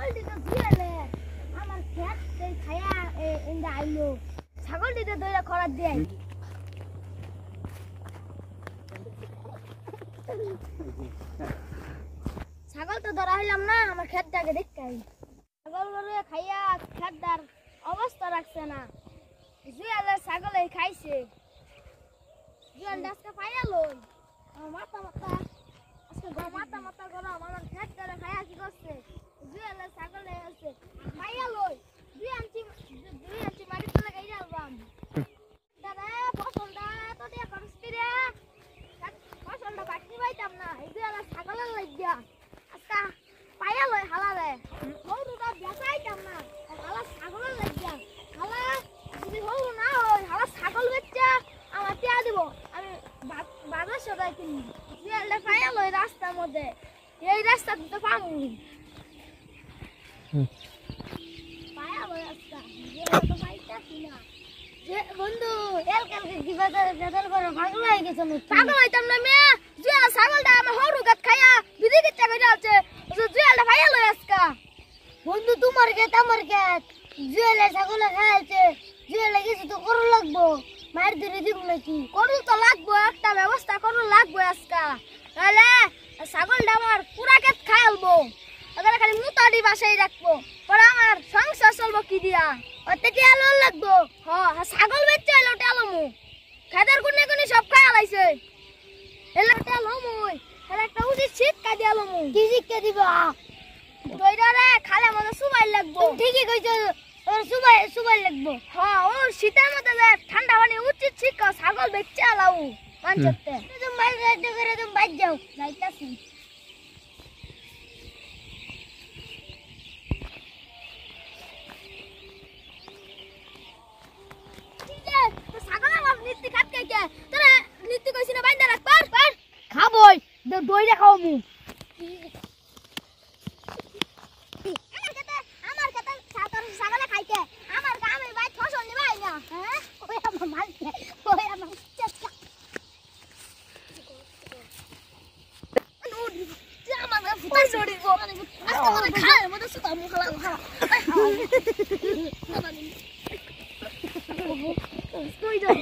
ছাগলটিকে ধুয়ালে আমার খেত খায়া এন্ডা আইলো ছাগলটিকে ধরে খরাত দেয় ছাগল তো ধরা হইলাম না আমার খেতটাকে দেখাই ছাগল গরুয়ে খাইয়া খেতটার অবস্থা রাখছে না জুয়ালে ছাগলে খাইছে জুয়াল ডাসকে পাইয়া লই মাথা মাথা আজকে মাথা মাথা গরম আমার খেতটারে খাইয়া কি করছে জুয়ালে ছাগলে আছে পাইয়া লই দুই আনছি মারি তুলে গাইয়া আলবাম দাদা ফসলটা তো দিয়া করছি রে ফসলটা বাকি পাইতাম না এই জুয়ালে ছাগলের লাগিয়া আজকে পাইয়া লই হালালে গরুটা বেচাইতাম না হালা ছাগলের লাগিয়া হালা যদি হলো না হয় হালা ছাগল বেচা আমার টিয়া দিব আমি বাজার সদাই কিনি জুয়ালটা পাইয়া লই রাস্তার মধ্যে এই রাস্তা তো পামু পাইয়া লই রাস্তা তো পাইতাছি না যে বন্ধু এলকালকে কি বেজাল করে পাগল হয়ে গেছে পাগল হইতাম না মেয়ে জুয়াল ছাগলটা আমার হরু গাত খাইয়া বিধি কিচ্ছা করে আছে জুয়ালটা পাইয়া লই আজকা বন্ধু তোমার ক্ষেত আমার ক্ষেত জুয়ালে ছাগলে খাইছে জুয়ালে কিছু তো করু লাগবো মার ধরে দিব নাকি করু তো লাগবো একটা ব্যবস্থা করু লাগবো আজকা তাহলে ছাগলটা আমার পুরা ক্ষেত খাইলবো এবারে খালি মুতাড়ি বাসায় রাখবো পরে আমার সংসার চলবো কি দিয়া ওতে কি আলো লাগবো হ্যাঁ ছাগল বেচতে এলো টেলমু খাদার কোনে কোনে সব খাই আলাইছে এলো টেলমুই আর একটা উচিত শিক্ষা দিয়ালমু কি শিক্ষা দিবা দইরারে খালে মনে সুবাই লাগবো ঠিকই কইছো ওর সুবাই লাগবো হ্যাঁ ওর শীতের মধ্যে ঠান্ডা পানি উচিত শিক্ষা ছাগল বেচতে আলাও মানছতে তুমি বাইরে যাইতে করে তুমি বাইরে যাও যাইতাছি খাবই দইটা খাও মু আমার কথা ছাগলে খাইতে আমার গ্রামের ভাই ফসল নিবাই না হ্যাঁ ওই আমার মালকে ওই আমার চেষ্টা আমার ফুটাই ছড়িব আজকে খায় মতো সুতা মুখ লাগা কই যাই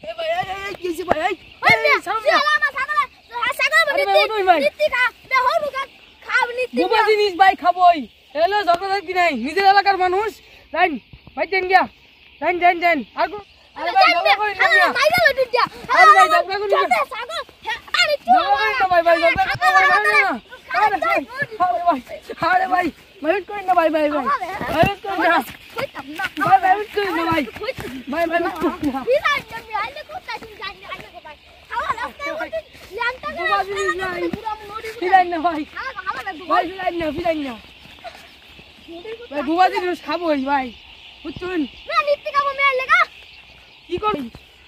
এ ভাই এই কিছি ভাই এই সামনে আমার ছাগলে বুবা জিনিস ভাই খাবই এলো ঝগড়া কি নাই নিজের এলাকার মানুষ লাইন ভাই দেন গিয়া লাইন দেন দেন আর আরে ভাই ঝগড়া করি না মিয়া মাইরা লই দিয়া আরে ভাই ঝগড়া করি না ছাগল আরে ঝগড়া করি না ভাই ঝগড়া করি না আরে ভাই আরে ভাই মাইট করি না ভাই ভাই ভাই মাইট করি না কইতাম না ভাই মাইট করি না ভাই ভাই ভাই মাইট করি না কি লাইন আমি আইলে কোথায় তুমি জানি আইলে কোথায় খাওয়া রাস্তায় মধ্যে ল্যাংটা বুবা জিনিস নাই ফিরাই না ভাই ভাই ফিরাই না ভাই বুবা জিনিস খাবই ভাই বুঝছুন না নিত্তি খাবো মেয়ে লাগা কি কর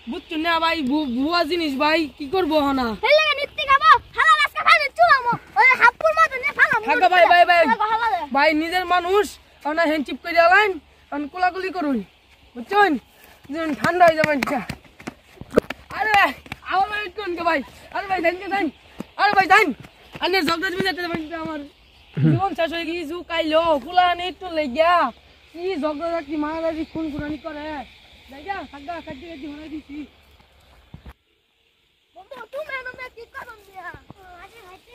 বুঝছুন না ভাই বুবা জিনিস ভাই কি করব হনা হে লাগা নিত্তি খাবো হালা রাস্তা ফানে চুলামো ওই হাপুর মতো নে ফালাম থাকা ভাই ভাই ভাই ভাই নিজের মানুষ অনা হ্যান্ডচিপ করে আলাইন অন কোলাকুলি করুন বুঝছুন যেন ঠান্ডা হয়ে যাবেন আরে ভাই আমার ভাই কোন কে ভাই আরে ভাই দেন কে দেন আরে ভাই দেন আনে জগদজ বিজাতে যাবেন আমার জীবন শেষ হয়ে গিয়ে জু কাইলো কোলা নেই তো লাগিয়া কি জগদজ কি মারামারি খুন খুনানি করে দেখা থাকা কাটি কাটি মারা দিছি বন্ধু তুমি এমন কি করো মিয়া আজকে হাইতে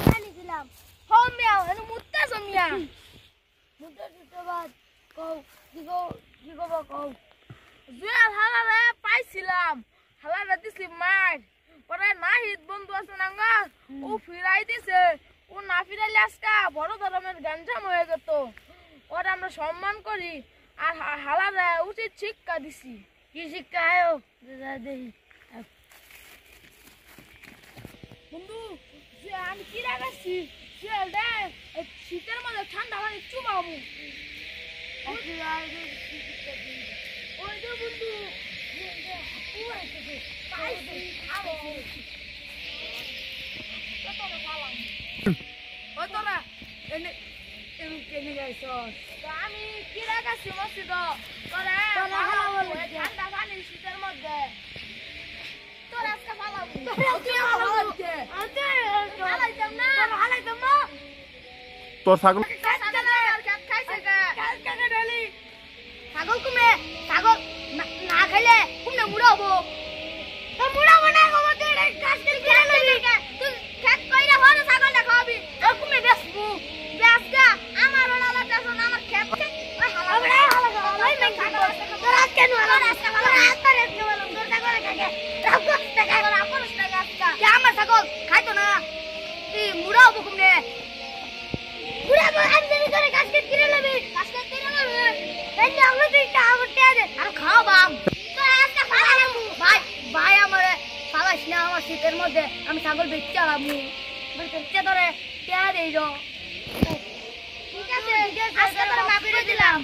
জানি দিলাম হো মিয়া এনে মুত্তা মিয়া মুত্তা দিতে বাদ কও দিগো কও জুয়া হালারে পাইছিলাম হালারে দিছি মার পরে নাহিদ বন্ধু আছে না ও ফিরাই দিছে ও না ফিরাইলে আজকা বড় ধরনের গাঞ্জাম হয়ে যেত ওরা আমরা সম্মান করি আর হালারে উচিত শিক্ষা দিছি কি শিক্ষা আয়ো দেখি বন্ধু যে আমি কি রাখাচ্ছি শীতের মধ্যে ঠান্ডা পানি চুবাবো ওই যে বন্ধু আমি কি রাখাচ্ছি মসজিদ ঠান্ডা পানি শীতের মধ্যে তোর আজকে তোর ছাগল ছাগল কুমে ছাগল না খাইলে কুমনে মুড়াবো তো মুড়াবো না গো তুই কাজ করে কিনে লবি তুই খেত কইরা হরে ছাগলটা খাওয়াবি ও কুমে বেসবু বেসগা আমার ওলালা টেনশন আমার খেত ওই হালা ওই মেন তোর আজ কেন হালা তোর আজ পারে বলুন তোর ছাগল খাকে রাখো টাকা তোর আপন টাকা আজকা কে আমার ছাগল খাইতো না তুই মুড়াবো কুমনে মুড়াবো আমি করে কাজ করে কিনে লবি কাজ করে কিনে লবি এই আমরা তুই টা আমতে দে আর খাও বাম তো আজকে ফালা ভাই ভাই আমারে ফালাস না আমার শীতের মধ্যে আমি ছাগল বেচতে আলামু বেচতে ধরে টিয়া দেই ঠিক আছে আজকে তোর মাফ করে দিলাম